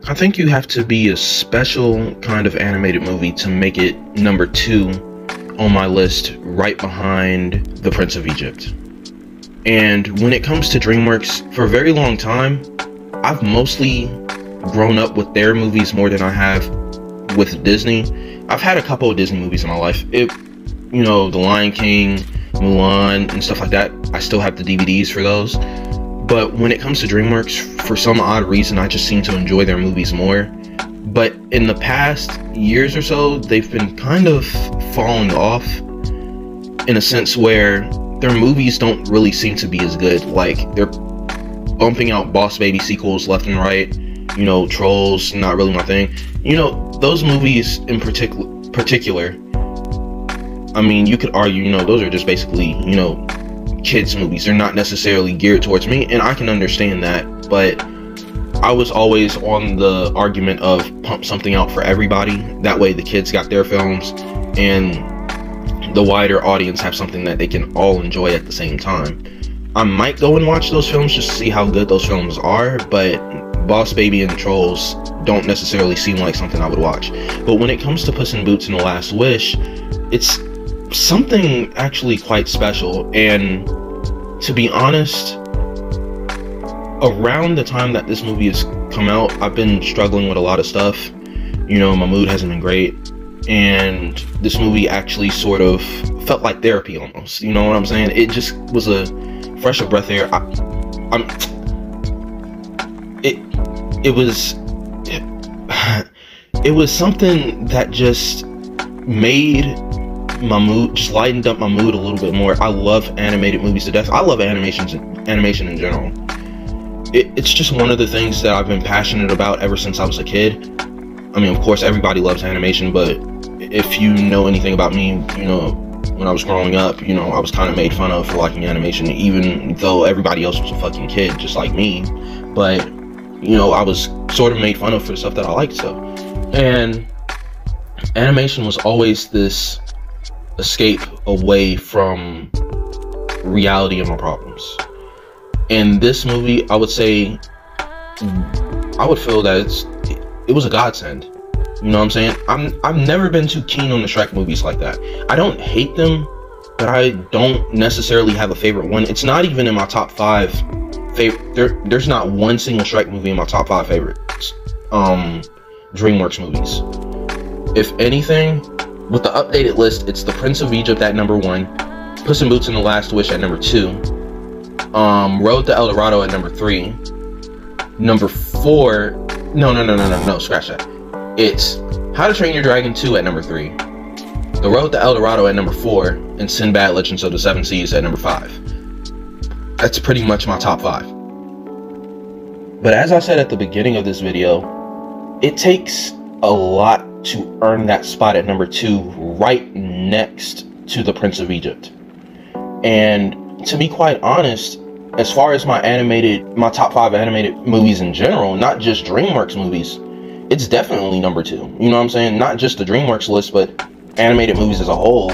I think you have to be a special kind of animated movie to make it number 2 on my list, right behind The Prince of Egypt. And when it comes to DreamWorks, for a very long time, I've mostly grown up with their movies more than I have with Disney. I've had a couple of Disney movies in my life. You know, The Lion King, Mulan, and stuff like that. I still have the DVDs for those. But when it comes to DreamWorks, for some odd reason, I just seem to enjoy their movies more. But in the past years or so, they've been kind of falling off in a sense where their movies don't really seem to be as good. Like, they're bumping out Boss Baby sequels left and right. You know, Trolls, not really my thing. You know, those movies in particular, I mean, you could argue, you know, those are just basically, you know, kids movies. They're not necessarily geared towards me, and I can understand that, but I was always on the argument of pump something out for everybody. That way the kids got their films and the wider audience have something that they can all enjoy at the same time. I might go and watch those films just to see how good those films are, but Boss Baby and Trolls don't necessarily seem like something I would watch. But when it comes to Puss in Boots and The Last Wish, it's something actually quite special. And to be honest, around the time that this movie has come out, I've been struggling with a lot of stuff. You know, my mood hasn't been great, and this movie actually sort of felt like therapy almost. You know what I'm saying? It just was a fresh of breath air. It was something that just made my mood, just lightened up my mood a little bit more. I love animated movies to death. I love animation in general. It's just one of the things that I've been passionate about ever since I was a kid. I mean, of course, everybody loves animation, but if you know anything about me, you know, when I was growing up, you know, I was kind of made fun of for liking animation, even though everybody else was a fucking kid, just like me. But, you know, I was sort of made fun of for the stuff that I liked, so. And animation was always this escape away from reality and my problems. In this movie, I would say, I would feel that it was a godsend. You know what I'm saying? I've never been too keen on the Shrek movies like that. I don't hate them, but I don't necessarily have a favorite one. It's not even in my top 5 favorite. There's not one single Shrek movie in my top 5 favorites DreamWorks movies. If anything, with the updated list, it's The Prince of Egypt at number 1, Puss in Boots and The Last Wish at number 2, Road to El Dorado at number 3, number 4, no, scratch that. It's How to Train Your Dragon 2 at number 3, The Road to El Dorado at number 4, and Sinbad Legends of the Seven Seas at number 5. That's pretty much my top 5. But as I said at the beginning of this video, it takes a lot to earn that spot at number 2, right next to The Prince of Egypt. And to be quite honest, as far as my top 5 animated movies in general, not just DreamWorks movies, it's definitely number 2. You know what I'm saying? Not just the DreamWorks list, but animated movies as a whole.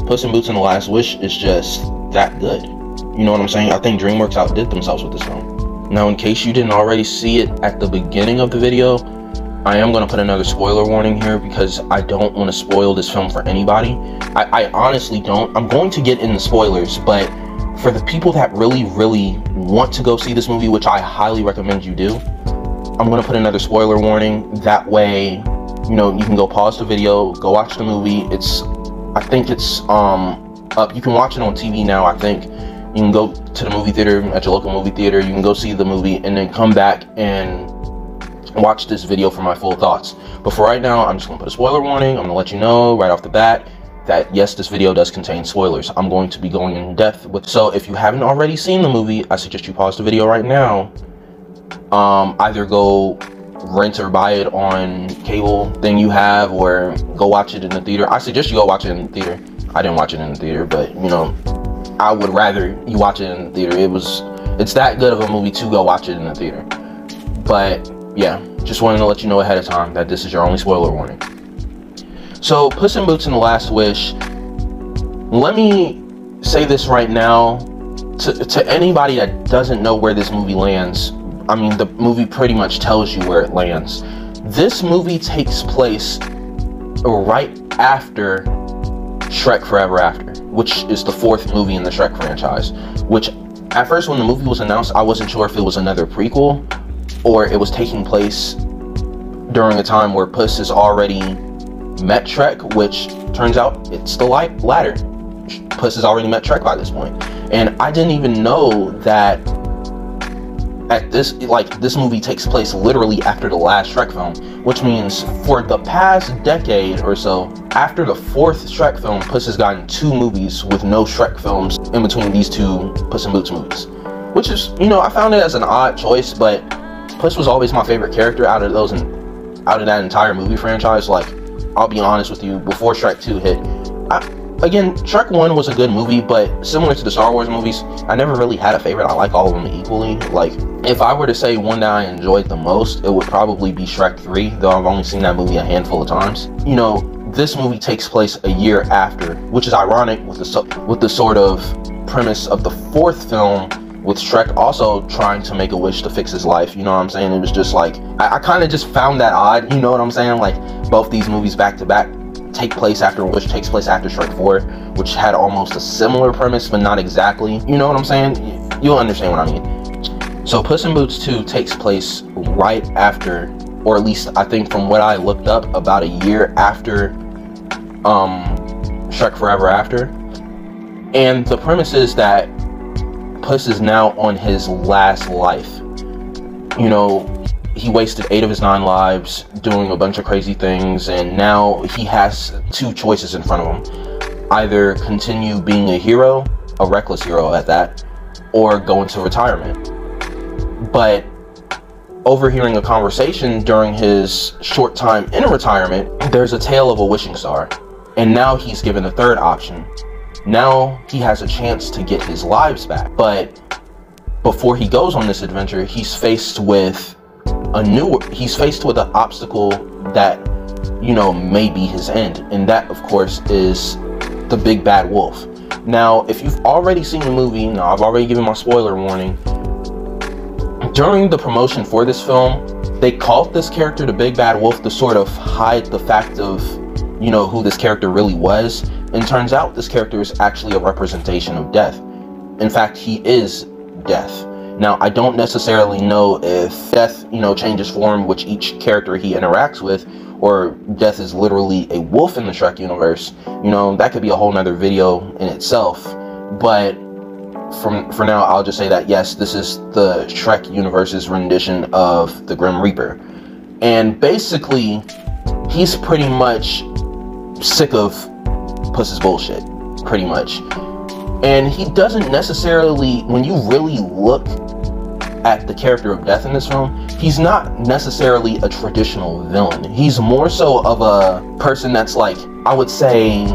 Puss in Boots and The Last Wish is just that good. You know what I'm saying? I think DreamWorks outdid themselves with this film. Now, in case you didn't already see it at the beginning of the video, I am going to put another spoiler warning here because I don't want to spoil this film for anybody. I honestly don't. I'm going to get in the spoilers, but for the people that really, really want to go see this movie, which I highly recommend you do, I'm going to put another spoiler warning. That way, you know, you can go pause the video, go watch the movie. I think it's up. You can watch it on TV now, I think. You can go to the movie theater, at your local movie theater. You can go see the movie and then come back and watch this video for my full thoughts. But for right now, I'm just going to put a spoiler warning. I'm going to let you know right off the bat that yes, this video does contain spoilers. I'm going to be going in depth with. So if you haven't already seen the movie, I suggest you pause the video right now. Either go rent or buy it on cable thing you have, or go watch it in the theater. I suggest you go watch it in the theater. I didn't watch it in the theater, but you know, I would rather you watch it in the theater. It's that good of a movie to go watch it in the theater. But yeah, just wanted to let you know ahead of time that this is your only spoiler warning. So, Puss in Boots and The Last Wish, let me say this right now, to anybody that doesn't know where this movie lands, I mean, the movie pretty much tells you where it lands. This movie takes place right after Shrek Forever After, which is the 4th movie in the Shrek franchise. Which, at first when the movie was announced, I wasn't sure if it was another prequel or it was taking place during a time where Puss has already met Shrek, which turns out it's the latter. Puss has already met Shrek by this point. And I didn't even know that this movie takes place literally after the last Shrek film, which means for the past decade or so, after the 4th Shrek film, Puss has gotten 2 movies with no Shrek films in between these 2 Puss in Boots movies. Which is, you know, I found it as an odd choice, but Puss was always my favorite character out of that entire movie franchise. Like, I'll be honest with you, before Shrek 2 hit, again, Shrek 1 was a good movie, but similar to the Star Wars movies, I never really had a favorite. I like all of them equally. Like, if I were to say one that I enjoyed the most, it would probably be Shrek 3, though I've only seen that movie a handful of times. You know, this movie takes place a year after, which is ironic with the sort of premise of the 4th film, with Shrek also trying to make a wish to fix his life. You know what I'm saying? It was just like, I kind of just found that odd, you know what I'm saying? Like, both these movies back to back take place after Wish takes place after Shrek 4, which had almost a similar premise, but not exactly. You know what I'm saying? You'll understand what I mean. So Puss in Boots 2 takes place right after, or at least I think from what I looked up, about a year after Shrek Forever After. And the premise is that Puss is now on his last life. You know, he wasted 8 of his 9 lives doing a bunch of crazy things, and now he has 2 choices in front of him. Either continue being a hero, a reckless hero at that, or go into retirement. But overhearing a conversation during his short time in retirement, there's a tale of a wishing star. And now he's given a 3rd option. Now he has a chance to get his lives back. But before he goes on this adventure, he's faced with an obstacle that, you know, may be his end. And that, of course, is the big bad wolf. Now, if you've already seen the movie, now I've already given my spoiler warning. During the promotion for this film, they called this character the big bad wolf to sort of hide the fact of, you know, who this character really was. And turns out this character is actually a representation of death. In fact, he is death. Now, I don't necessarily know if death, you know, changes form with each character he interacts with, or death is literally a wolf in the Shrek universe. You know, that could be a whole nother video in itself. But for now, I'll just say that, yes, this is the Shrek universe's rendition of the Grim Reaper. And basically, he's pretty much sick of Puss's bullshit, pretty much. And he doesn't necessarily, when you really look at the character of Death in this film, he's not necessarily a traditional villain. He's more so of a person that's like, I would say,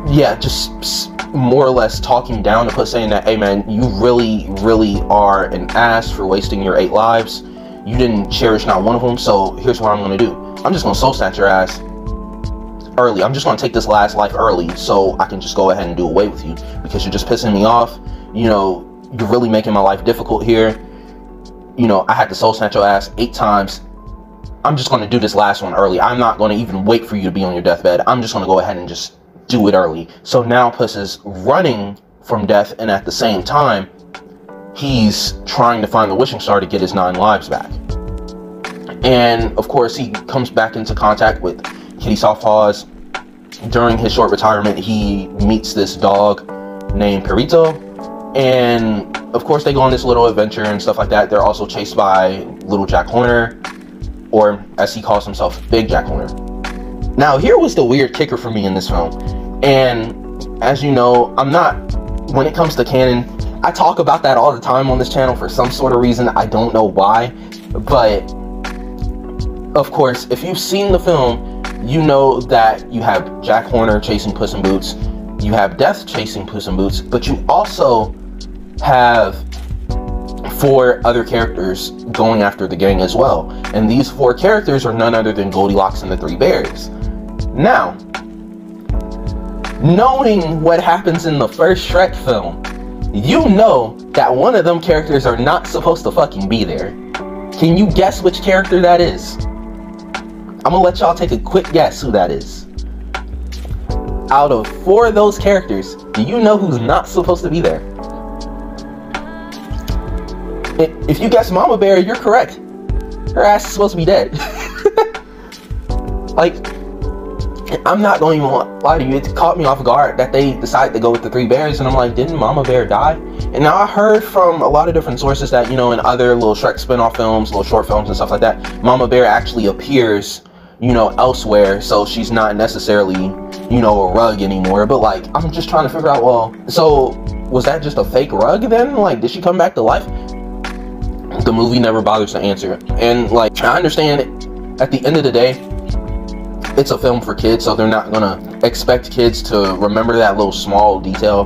yeah, just more or less talking down to Puss, saying that, hey man, you really are an ass for wasting your 8 lives. You didn't cherish not one of them, so here's what I'm gonna do. I'm just gonna soul snatch your ass early. I'm just gonna take this last life early so I can just go ahead and do away with you, because you're just pissing me off. You know, you're really making my life difficult here. You know, I had to soul snatch your ass 8 times. I'm just gonna do this last one early. I'm not gonna even wait for you to be on your deathbed. I'm just gonna go ahead and just do it early. So now Puss is running from death, and at the same time, he's trying to find the wishing star to get his 9 lives back. And of course, he comes back into contact with Kitty Softpaws. During his short retirement, he meets this dog named Perito, and of course they go on this little adventure and stuff like that. They're also chased by Little Jack Horner, or as he calls himself, Big Jack Horner. Now, here was the weird kicker for me in this film. And as you know, when it comes to canon, I talk about that all the time on this channel for some sort of reason. I don't know why, but of course, if you've seen the film, you know that you have Jack Horner chasing Puss in Boots, you have Death chasing Puss in Boots, but you also have 4 other characters going after the gang as well. And these 4 characters are none other than Goldilocks and the 3 Bears. Now, knowing what happens in the first Shrek film, you know that one of them characters are not supposed to fucking be there. Can you guess which character that is? I'm gonna let y'all take a quick guess who that is. Out of 4 of those characters, do you know who's not supposed to be there? If you guess Mama Bear, you're correct. Her ass is supposed to be dead. Like, I'm not going to even lie to you, it caught me off guard that they decided to go with the 3 bears, and I'm like, didn't Mama Bear die? And now I heard from a lot of different sources that, you know, in other little Shrek spin-off films, little short films and stuff like that, Mama Bear actually appears, you know, elsewhere, so she's not necessarily, you know, a rug anymore. But like, I'm just trying to figure out, well, so was that just a fake rug then? Like, did she come back to life? The movie never bothers to answer it. And like, I understand at the end of the day, it's a film for kids, so they're not gonna expect kids to remember that little small detail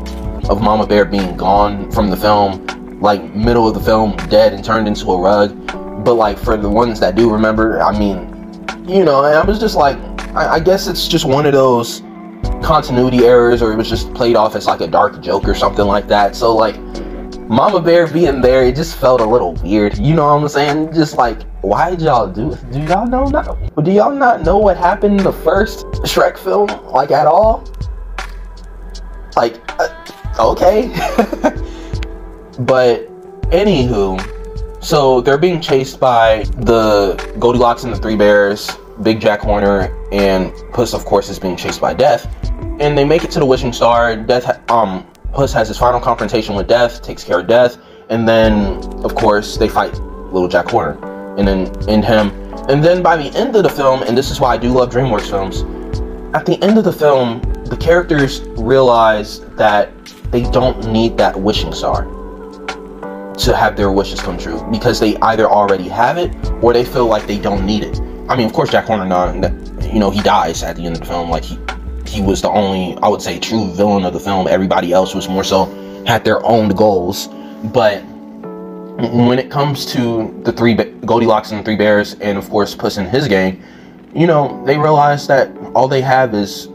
of Mama Bear being gone from the film, like middle of the film, dead and turned into a rug. But like, for the ones that do remember, I mean, you know, I was just like, I guess it's just one of those continuity errors, or it was just played off as like a dark joke or something like that. So like, Mama Bear being there, it just felt a little weird, you know what I'm saying? Just like, why did y'all do y'all know do y'all not know what happened in the first Shrek film, like, at all? Like, okay. But anywho, so they're being chased by the Goldilocks and the 3 bears, Big Jack Horner, and Puss, of course, is being chased by Death. And they make it to the Wishing Star. Puss has his final confrontation with Death, takes care of Death, and then, of course, they fight Little Jack Horner, and then end him. And then by the end of the film, and this is why I do love DreamWorks films, at the end of the film, the characters realize that they don't need that wishing star to have their wishes come true, because they either already have it, or they feel like they don't need it. I mean, of course, Jack Horner, you know, he dies at the end of the film. Like, he was the only, I would say, true villain of the film. Everybody else was more so had their own goals. But when it comes to the Goldilocks and the 3 bears, and of course Puss and his gang, you know, they realize that all they have is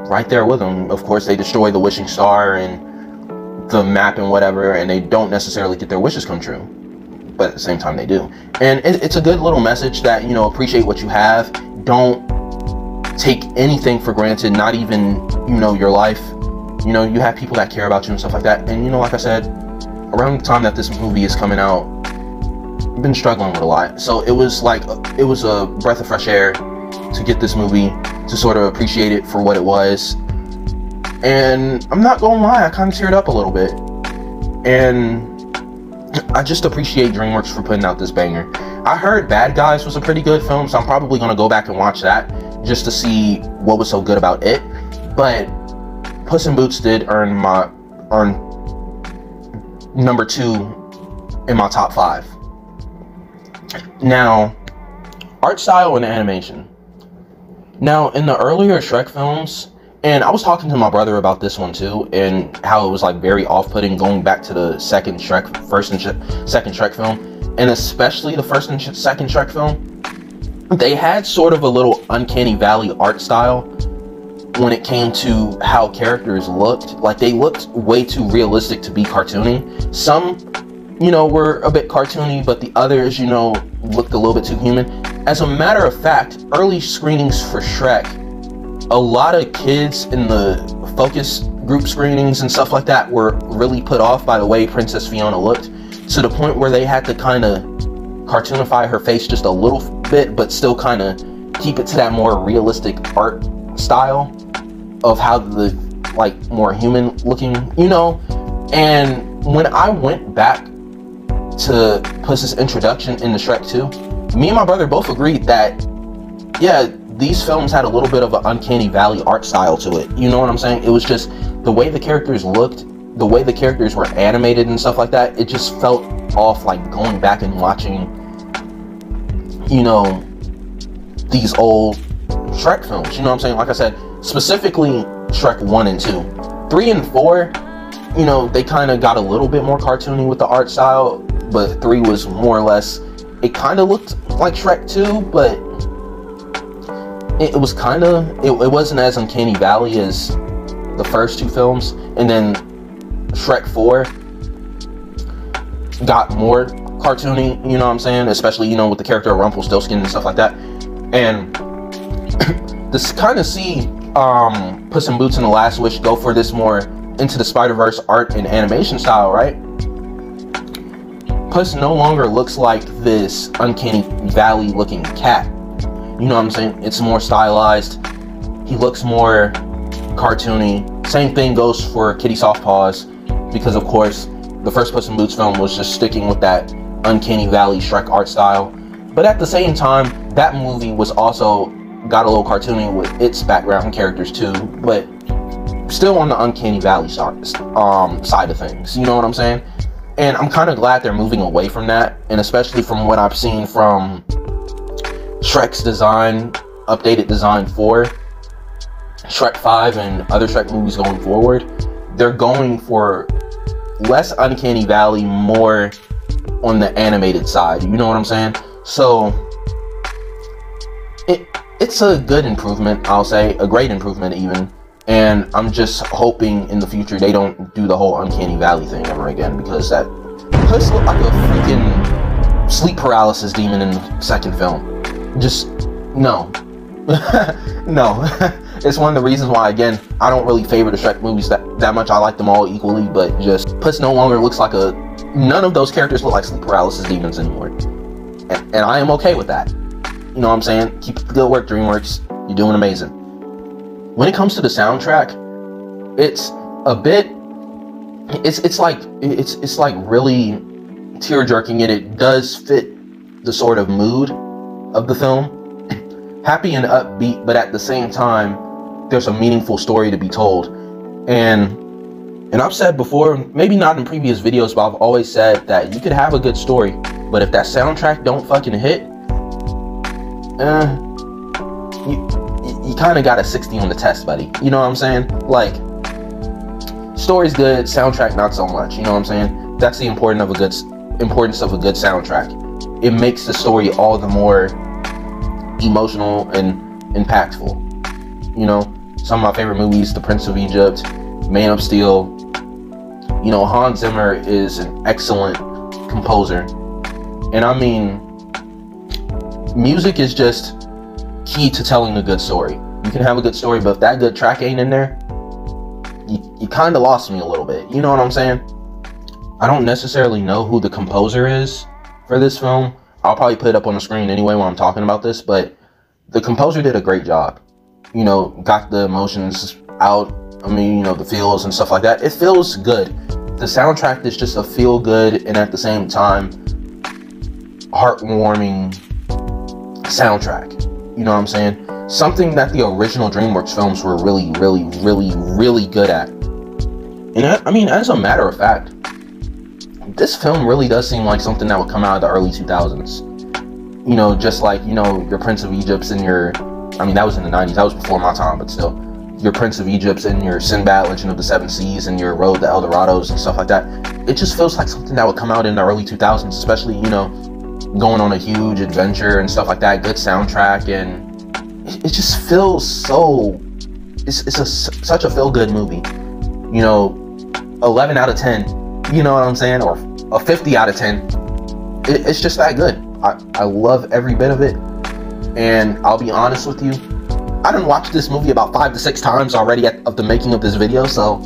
right there with them. Of course, they destroy the wishing star and the map and whatever, and they don't necessarily get their wishes come true, but at the same time they do. And it's a good little message that, you know, appreciate what you have. Don't take anything for granted, not even, you know, your life. You know, you have people that care about you and stuff like that. And, you know, like I said, around the time that this movie is coming out, I've been struggling with a lot. So it was like, it was a breath of fresh air to get this movie, to sort of appreciate it for what it was. And I'm not gonna lie, I kind of teared up a little bit. And I just appreciate DreamWorks for putting out this banger. I heard Bad Guys was a pretty good film, so I'm probably gonna go back and watch that just to see what was so good about it. But Puss in Boots did earn number 2 in my top 5. Now, art style and animation. Now, in the earlier Shrek films, and I was talking to my brother about this one too, and how it was like very off-putting going back to the first and second Shrek film, and especially the first and second Shrek film. They had sort of a little uncanny valley art style when it came to how characters looked. Like, they looked way too realistic to be cartoony. Some, you know, were a bit cartoony, but the others, you know, looked a little bit too human. As a matter of fact, early screenings for Shrek, a lot of kids in the focus group screenings and stuff like that were really put off by the way Princess Fiona looked, to the point where they had to kind of cartoonify her face just a little bit, but still kind of keep it to that more realistic art style of how the, like, more human looking, you know. And when I went back to Puss's introduction in the Shrek 2, me and my brother both agreed that, yeah, these films had a little bit of an uncanny valley art style to it. You know what I'm saying? It was just the way the characters looked, the way the characters were animated and stuff like that, it just felt off, like going back and watching, you know, these old Shrek films. You know what I'm saying? Like I said, specifically Shrek 1 and 2. 3 and 4, you know, they kind of got a little bit more cartoony with the art style, but 3 was more or less, it kind of looked like Shrek 2, but it was kind of, it wasn't as uncanny valley as the first 2 films. And then Shrek 4, got more cartoony, you know what I'm saying? Especially, you know, with the character of Rumpelstiltskin and stuff like that. And this kind of see Puss in Boots and the Last Wish go for this more Into the Spider-Verse art and animation style, right? Puss no longer looks like this uncanny valley looking cat. You know what I'm saying? It's more stylized. He looks more cartoony. Same thing goes for Kitty Softpaws, because of course the first Puss in Boots film was just sticking with that uncanny valley Shrek art style. But at the same time, that movie was also got a little cartoony with its background and characters too, but still on the uncanny valley side of things. You know what I'm saying? And I'm kind of glad they're moving away from that, and especially from what I've seen from Shrek's design, updated design for Shrek 5 and other Shrek movies going forward. They're going for less uncanny valley, more on the animated side. You know what I'm saying? So it's a good improvement, I'll say, a great improvement even. And I'm just hoping in the future they don't do the whole uncanny valley thing ever again, because that Puss looked like a freaking sleep paralysis demon in the second film. Just no. No. It's one of the reasons why, again, I don't really favor the Shrek movies that much. I like them all equally, but just Puss no longer looks like none of those characters look like sleep paralysis demons anymore. And I am okay with that. You know what I'm saying? Keep up the good work, DreamWorks. You're doing amazing. When it comes to the soundtrack, it's a bit, it's like really tear-jerking, and it does fit the sort of mood of the film. Happy and upbeat, but at the same time, there's a meaningful story to be told. And I've said before, maybe not in previous videos, but I've always said that you could have a good story, but if that soundtrack don't fucking hit, you kind of got a 60 on the test, buddy. You know what I'm saying? Like, story's good, soundtrack not so much. You know what I'm saying? That's the importance of a good soundtrack. It makes the story all the more emotional and impactful. You know, some of my favorite movies, The Prince of Egypt, Man of Steel. You know, Hans Zimmer is an excellent composer. And I mean, music is just key to telling a good story. You can have a good story, but if that good track ain't in there, you kind of lost me a little bit. You know what I'm saying? I don't necessarily know who the composer is for this film. I'll probably put it up on the screen anyway while I'm talking about this, but the composer did a great job. You know, got the emotions out. I mean, you know, the feels and stuff like that. It feels good. The soundtrack is just a feel good and at the same time heartwarming soundtrack. You know what I'm saying? Something that the original DreamWorks films were really, really, really, really good at. And I mean, as a matter of fact, this film really does seem like something that would come out of the early 2000s. You know, just like, you know, your Prince of Egypt's and your, I mean, that was in the 90s, that was before my time, but still, your Prince of Egypt's and your Sinbad, Legend of the Seven Seas, and your Road to El Dorados and stuff like that. It just feels like something that would come out in the early 2000s, especially, you know, going on a huge adventure and stuff like that, good soundtrack, and it just feels so, such a feel-good movie. You know, 11 out of 10, you know what I'm saying, or a 50 out of 10. It's just that good. I love every bit of it, and I'll be honest with you, I done watched this movie about 5 to 6 times already of the making of this video, so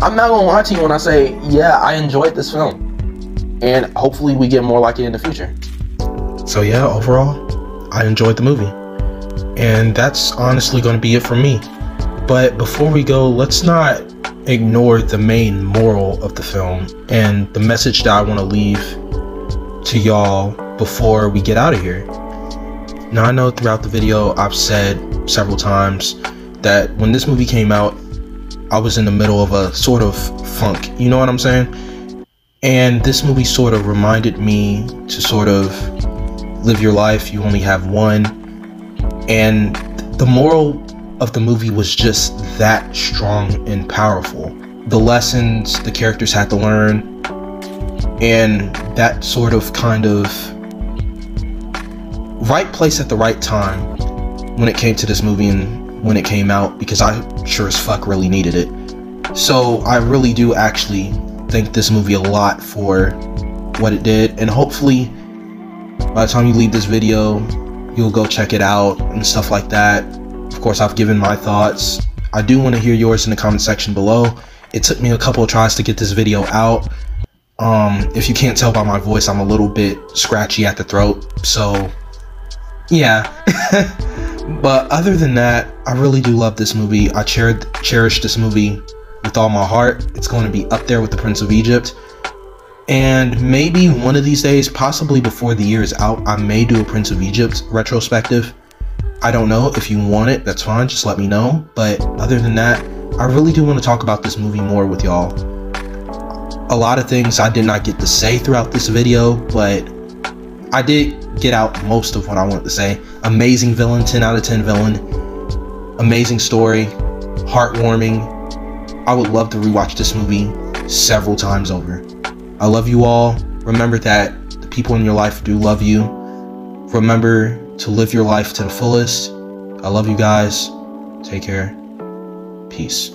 I'm not gonna lie to you when I say, yeah, I enjoyed this film. And hopefully we get more like it in the future. So yeah, overall, I enjoyed the movie. And that's honestly going to be it for me. But before we go, let's not ignore the main moral of the film and the message that I want to leave to y'all before we get out of here. Now, I know throughout the video I've said several times that when this movie came out, I was in the middle of a sort of funk. You know what I'm saying? And this movie sort of reminded me to sort of live your life, you only have one. And the moral of the movie was just that strong and powerful. The lessons the characters had to learn, and that sort of kind of right place at the right time when it came to this movie and when it came out, because I sure as fuck really needed it. So I really do actually thank this movie a lot for what it did, and hopefully by the time you leave this video, you'll go check it out and stuff like that. Of course, I've given my thoughts. I do want to hear yours in the comment section below. It took me a couple of tries to get this video out. If you can't tell by my voice, I'm a little bit scratchy at the throat, so yeah. But other than that, I really do love this movie. I cherish this movie with all my heart. It's going to be up there with The Prince of Egypt. And maybe one of these days, possibly before the year is out, I may do a Prince of Egypt retrospective. I don't know. If you want it, that's fine. Just let me know. But other than that, I really do want to talk about this movie more with y'all. A lot of things I did not get to say throughout this video, but I did get out most of what I wanted to say. Amazing villain, 10 out of 10 villain. Amazing story, heartwarming. I would love to rewatch this movie several times over. I love you all. Remember that the people in your life do love you. Remember to live your life to the fullest. I love you guys. Take care. Peace.